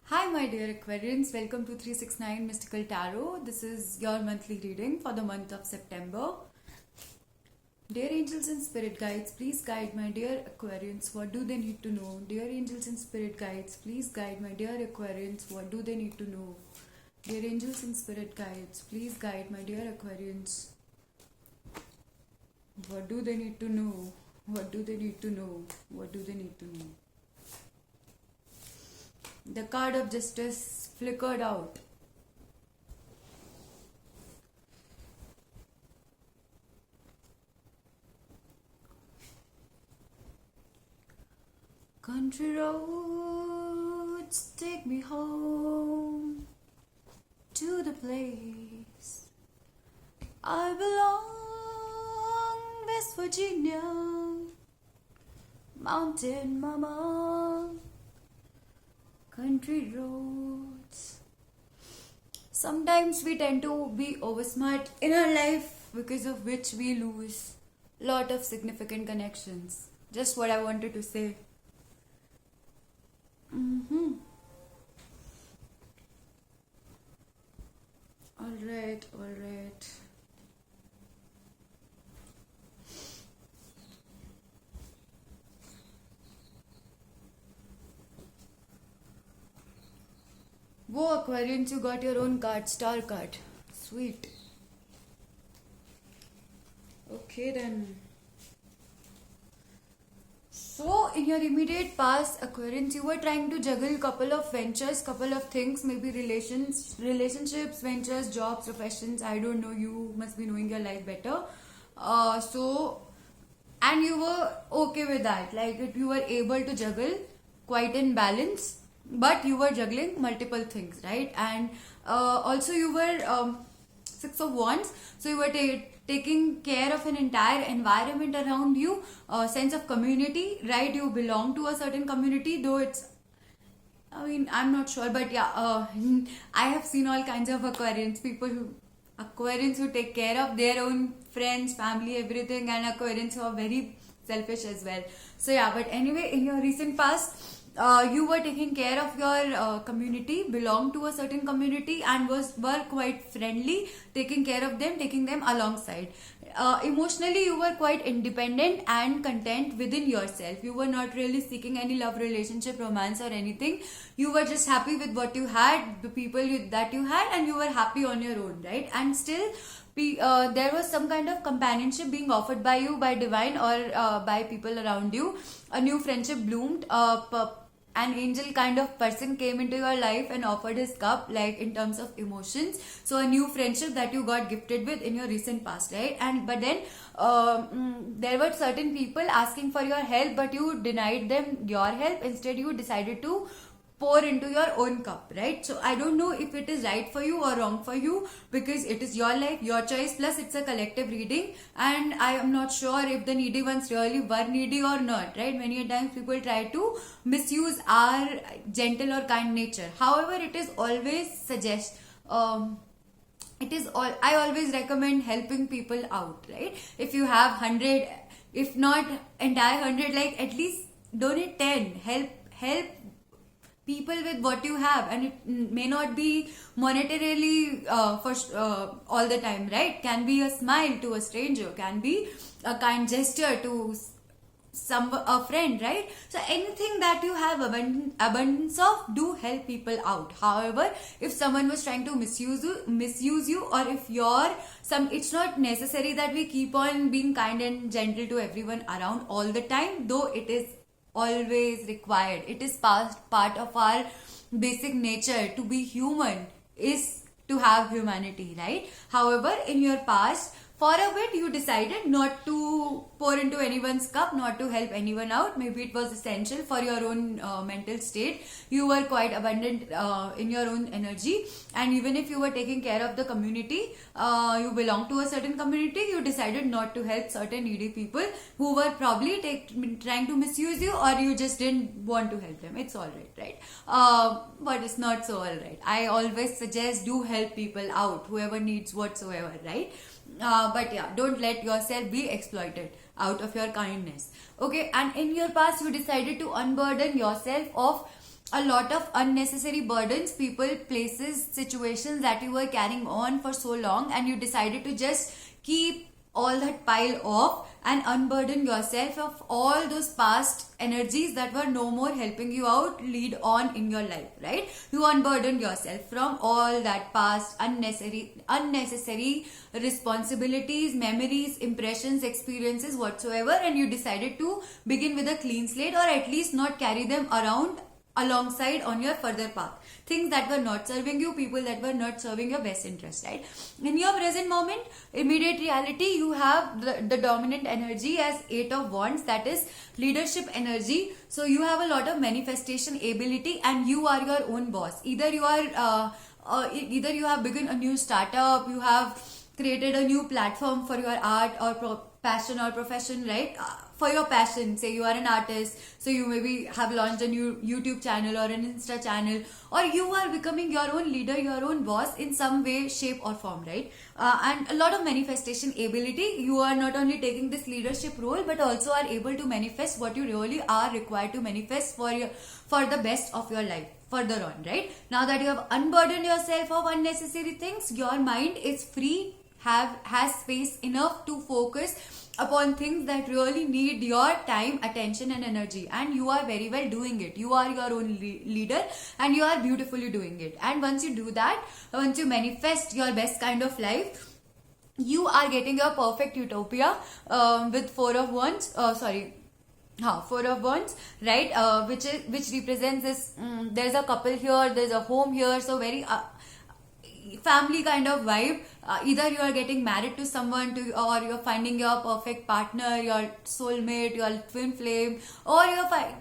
Hi, my dear Aquarians. Welcome to 369 Mystical Tarot. This is your monthly reading for the month of September. Dear angels and spirit guides, please guide my dear Aquarians. What do they need to know? Dear angels and spirit guides, please guide my dear Aquarians. What do they need to know? Dear angels and spirit guides, please guide my dear Aquarians. What do they need to know? What do they need to know? What do they need to know? The card of justice flickered out. Country roads take me home to the place I belong, West Virginia, Mountain Mama. Country roads. Sometimes we tend to be oversmart in our life, because of which we lose lot of significant connections. Just what I wanted to say. Alright. Whoa, Aquarians, you got your own card, star card. Sweet. Okay then. So, in your immediate past, Aquarians, you were trying to juggle couple of ventures, couple of things, maybe relationships, ventures, jobs, professions. I don't know. You must be knowing your life better. And you were okay with that. You were able to juggle quite in balance, but you were juggling multiple things, right? And also you were Six of Wands, so you were taking care of an entire environment around you, sense of community, right? You belong to a certain community, though I'm not sure, but yeah, I have seen all kinds of Aquarians who take care of their own friends, family, everything, and Aquarians who are very selfish as well. So yeah, but anyway, in your recent past, you were taking care of your community, belonged to a certain community, and were quite friendly, taking care of them, taking them alongside. Emotionally, you were quite independent and content within yourself. You were not really seeking any love relationship, romance, or anything. You were just happy with what you had, the people that you had, and you were happy on your own, right? And still, there was some kind of companionship being offered by you, by divine, or by people around you. A new friendship bloomed. An angel kind of person came into your life and offered his cup, like in terms of emotions. So a new friendship that you got gifted with in your recent past, right? But then there were certain people asking for your help, but you denied them your help. Instead, you decided to pour into your own cup, right? So I don't know if it is right for you or wrong for you, because it is your life, your choice, plus it's a collective reading, and I am not sure if the needy ones really were needy or not, right? Many times people try to misuse our gentle or kind nature. However, it is always I always recommend helping people out, right? If you have 100, if not entire 100, like at least donate 10. Help people with what you have, and it may not be monetarily all the time, right? Can be a smile to a stranger, can be a kind gesture to a friend, right? So anything that you have abundance of, do help people out. However, if someone was trying to misuse you, or if it's not necessary that we keep on being kind and gentle to everyone around all the time, though it is always required. It is part of our basic nature. To be human is to have humanity, right? However, in your past, for a bit, you decided not to pour into anyone's cup, not to help anyone out. Maybe it was essential for your own mental state. You were quite abundant in your own energy, and even if you were taking care of the community, you belong to a certain community, you decided not to help certain needy people who were probably trying to misuse you, or you just didn't want to help them. It's alright, right? But it's not so alright. I always suggest, do help people out, whoever needs whatsoever, right? But yeah, don't let yourself be exploited out of your kindness. Okay, and in your past, you decided to unburden yourself of a lot of unnecessary burdens, people, places, situations that you were carrying on for so long, and you decided to just keep all that pile off and unburden yourself of all those past energies that were no more helping you out lead on in your life, right? You unburdened yourself from all that past unnecessary responsibilities, memories, impressions, experiences whatsoever, and you decided to begin with a clean slate, or at least not carry them around alongside on your further path. Things that were not serving you, people that were not serving your best interest, right? In your present moment, immediate reality, you have the dominant energy as 8 of Wands, that is leadership energy. So you have a lot of manifestation ability, and you are your own boss. Either you have begun a new startup, you have created a new platform for your art or passion or profession, right? For your passion, say you are an artist, so you maybe have launched a new YouTube channel or an Insta channel, or you are becoming your own leader, your own boss in some way, shape or form, right? And a lot of manifestation ability. You are not only taking this leadership role, but also are able to manifest what you really are required to manifest for the best of your life further on, right? Now that you have unburdened yourself of unnecessary things, your mind is free, has space enough to focus upon things that really need your time, attention and energy, and you are very well doing it. You are your own leader, and you are beautifully doing it. And once you do that, once you manifest your best kind of life, you are getting your perfect utopia with 4 of Wands. 4 of Wands, right? Which represents this. There's a couple here, there's a home here, so very family kind of vibe. Either you are getting married to someone, or you're finding your perfect partner, your soulmate, your twin flame, or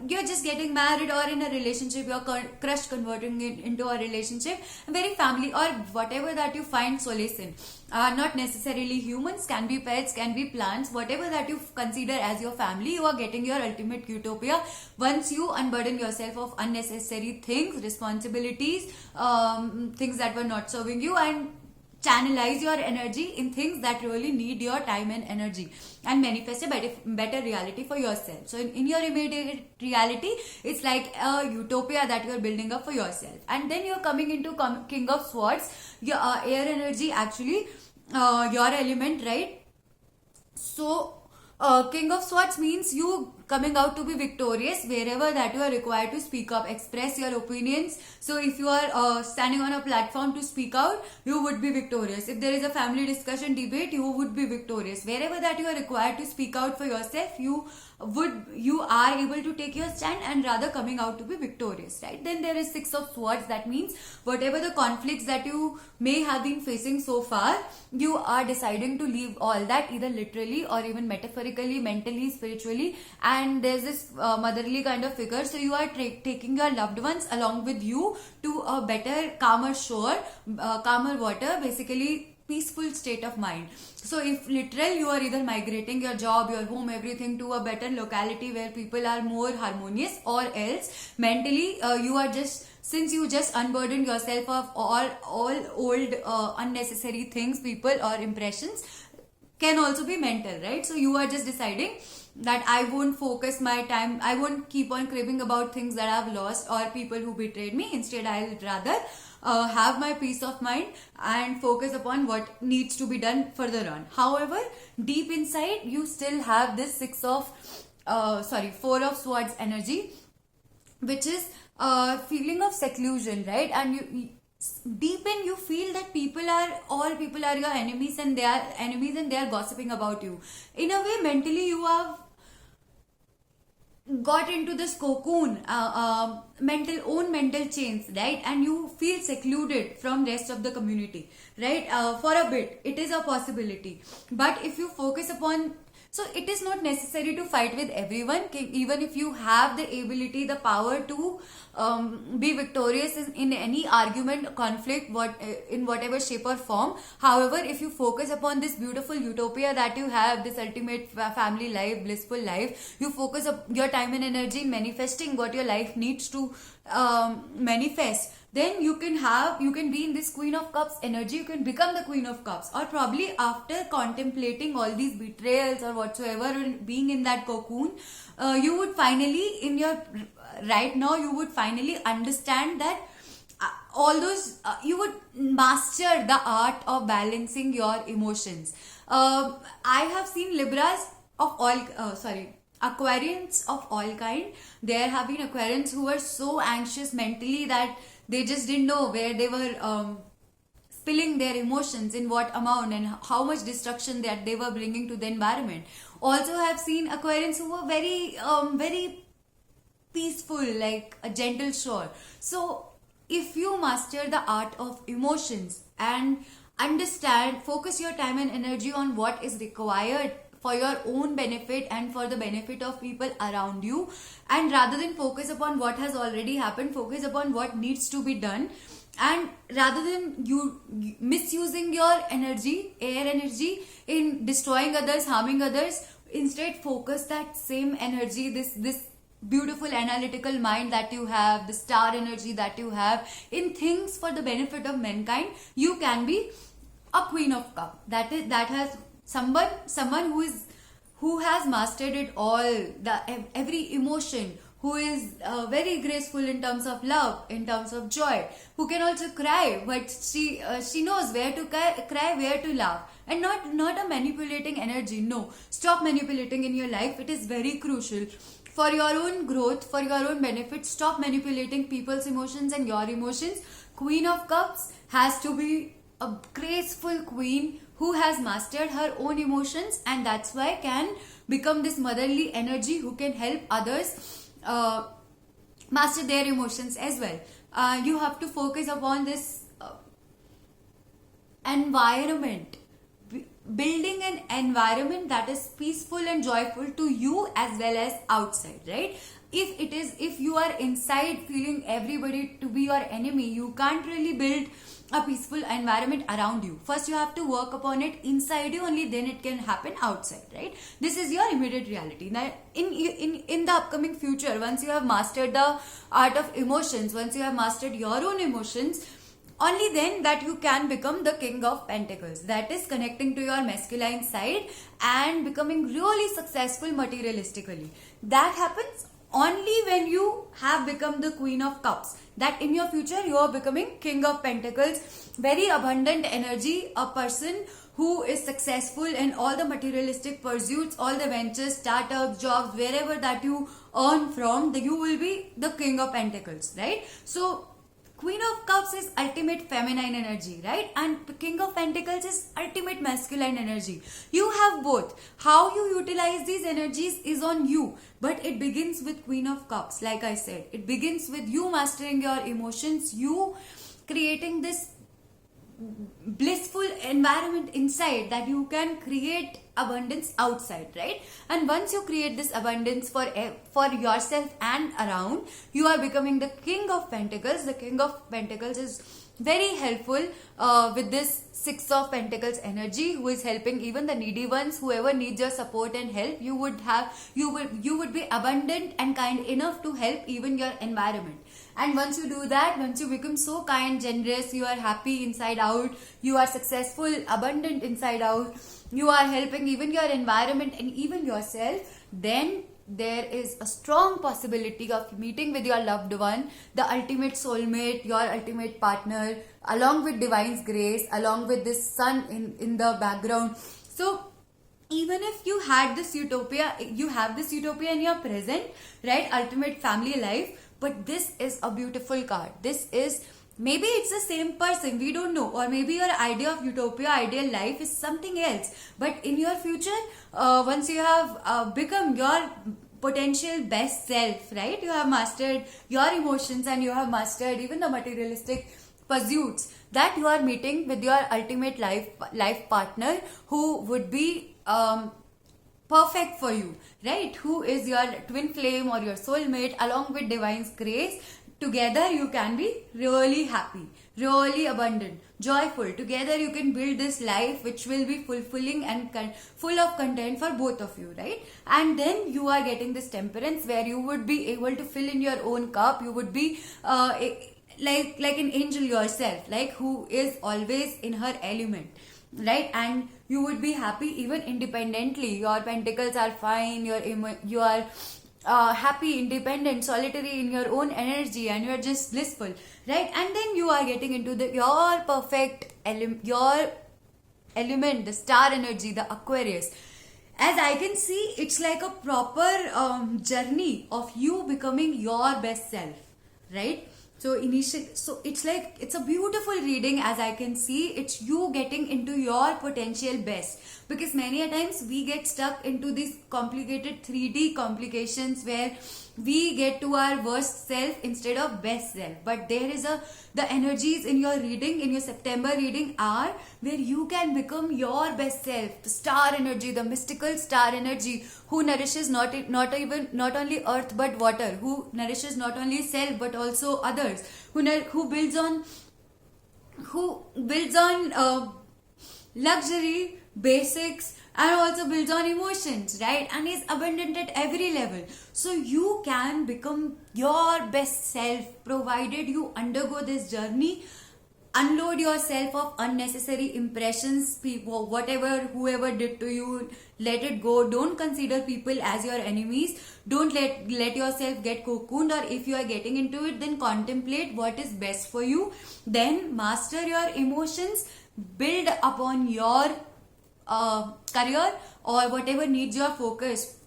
you're just getting married, or in a relationship, your crush converting it into a relationship. Very family, or whatever that you find solace in. Not necessarily humans, can be pets, can be plants, whatever that you consider as your family, you are getting your ultimate utopia once you unburden yourself of unnecessary things, responsibilities, things that were not serving you, and channelize your energy in things that really need your time and energy, and manifest a better reality for yourself. So in your immediate reality, it's like a utopia that you're building up for yourself. And then you're coming into King of Swords, your air energy, actually your element, right? So King of Swords means you coming out to be victorious wherever that you are required to speak up, express your opinions. So if you are standing on a platform to speak out, you would be victorious. If there is a family discussion, debate, you would be victorious. Wherever that you are required to speak out for yourself, you are able to take your stand and rather coming out to be victorious, right? Then there is 6 of Swords. That means whatever the conflicts that you may have been facing so far, you are deciding to leave all that, either literally or even metaphorically, mentally, spiritually. And there's this motherly kind of figure, so you are taking your loved ones along with you to a better, calmer shore, calmer water, basically peaceful state of mind. So if literal, you are either migrating your job, your home, everything to a better locality where people are more harmonious, or else mentally you are just, since you just unburdened yourself of all old unnecessary things, people or impressions, can also be mental, right? So you are just deciding that I won't focus my time, I won't keep on craving about things that I've lost or people who betrayed me. Instead, I'll rather have my peace of mind and focus upon what needs to be done further on. However, deep inside, you still have this 4 of Swords energy, which is a feeling of seclusion, right? And you deep in, you feel that all people are your enemies, and they are gossiping about you. In a way, mentally, you have got into this cocoon, mental chains, right? And you feel secluded from rest of the community, right? For a bit, it is a possibility. But if you focus upon, so it is not necessary to fight with everyone. Even if you have the ability, the power to be victorious in any argument, conflict, in whatever shape or form. However, if you focus upon this beautiful utopia that you have, this ultimate family life, blissful life, you focus your time and energy in manifesting what your life needs to manifest, then you can be in this Queen of Cups energy. You can become the Queen of Cups, or probably after contemplating all these betrayals or whatsoever, and being in that cocoon, you would finally, in your right now you would finally understand that all those you would master the art of balancing your emotions. I have seen Libras of all Aquarians of all kind. There have been Aquarians who were so anxious mentally that they just didn't know where they were spilling their emotions, in what amount, and how much destruction that they were bringing to the environment. Also have seen Aquarians who were very peaceful, like a gentle shore. So if you master the art of emotions and understand, focus your time and energy on what is required for your own benefit and for the benefit of people around you, and rather than focus upon what has already happened, focus upon what needs to be done. And rather than you misusing your energy, air energy, in destroying others, harming others, instead focus that same energy, this beautiful analytical mind that you have, the star energy that you have, in things for the benefit of mankind. You can be a Queen of Cup. That has someone who has mastered it all, every emotion, who is very graceful in terms of love, in terms of joy, who can also cry, but she knows where to cry, where to laugh, and not a manipulating energy. No, stop manipulating in your life. It is very crucial for your own growth, for your own benefit. Stop manipulating people's emotions and your emotions. Queen of Cups has to be a graceful queen who has mastered her own emotions, and that's why can become this motherly energy who can help others master their emotions as well. You have to focus upon this environment, building an environment that is peaceful and joyful to you as well as outside, right? If you are inside feeling everybody to be your enemy, you can't really build a peaceful environment around you. First you have to work upon it inside you, only then it can happen outside, right? This is your immediate reality. Now in the upcoming future, once you have mastered the art of emotions, once you have mastered your own emotions, only then that you can become the King of Pentacles. That is connecting to your masculine side and becoming really successful materialistically. That happens only when you have become the Queen of Cups. That in your future you are becoming King of Pentacles, very abundant energy, a person who is successful in all the materialistic pursuits, all the ventures, startups, jobs, wherever that you earn from, you will be the King of Pentacles, right? So Queen of Cups is ultimate feminine energy, right? And King of Pentacles is ultimate masculine energy. You have both. How you utilize these energies is on you. But it begins with Queen of Cups, like I said. It begins with you mastering your emotions, you creating this blissful environment inside, that you can create abundance outside, right? And once you create this abundance for yourself and around, you are becoming the King of Pentacles. The King of Pentacles is very helpful with this Six of Pentacles energy, who is helping even the needy ones. Whoever needs your support and help, you would be abundant and kind enough to help even your environment. And once you do that, once you become so kind, generous, you are happy inside out, you are successful, abundant inside out, you are helping even your environment and even yourself, then there is a strong possibility of meeting with your loved one, the ultimate soulmate, your ultimate partner, along with divine's grace, along with this sun in the background. So even if you had this utopia, you have this utopia in your present, right? Ultimate family life. But this is a beautiful card. This is, maybe it's the same person, we don't know. Or maybe your idea of utopia, ideal life is something else. But in your future, once you have become your potential best self, right? You have mastered your emotions and you have mastered even the materialistic pursuits, that you are meeting with your ultimate life partner, who would be perfect for you, right? Who is your twin flame or your soulmate, along with divine's grace. Together you can be really happy, really abundant, joyful. Together you can build this life which will be fulfilling and full of content for both of you, right? And then you are getting this temperance, where you would be able to fill in your own cup. You would be like an angel yourself, like who is always in her element, right? And you would be happy even independently. Your pentacles are fine, you are happy, independent, solitary in your own energy, and you are just blissful, right? And then you are getting into your perfect your element, the star energy, the Aquarius. As I can see, it's like a proper journey of you becoming your best self, right? So it's like it's a beautiful reading. As I can see, it's you getting into your potential best, because many a times we get stuck into these complicated 3D complications where we get to our worst self instead of best self. But there is the energies in your reading, in your September reading, are where you can become your best self, the star energy, the mystical star energy, who nourishes not only earth but water, who nourishes not only self but also others, who builds on luxury, basics, and also builds on emotions, right? And is abundant at every level. So you can become your best self, provided you undergo this journey. Unload yourself of unnecessary impressions, people, whatever, whoever did to you, let it go. Don't consider people as your enemies. Don't let yourself get cocooned, or if you are getting into it, then contemplate what is best for you. Then master your emotions, build upon your career or whatever needs your focus.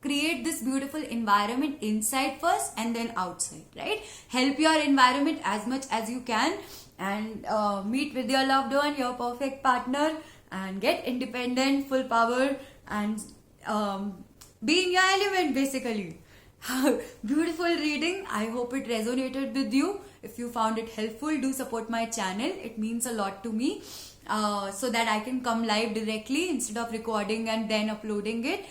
Create this beautiful environment inside first and then outside, right? Help your environment as much as you can, and meet with your loved one, your perfect partner, and get independent, full power, and be in your element, basically. Beautiful reading. I hope it resonated with you. If you found it helpful, do support my channel. It means a lot to me, so that I can come live directly instead of recording and then uploading it.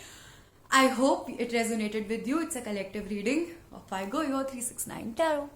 I hope it resonated with you. It's a collective reading of Virgo, your 369 Tarot.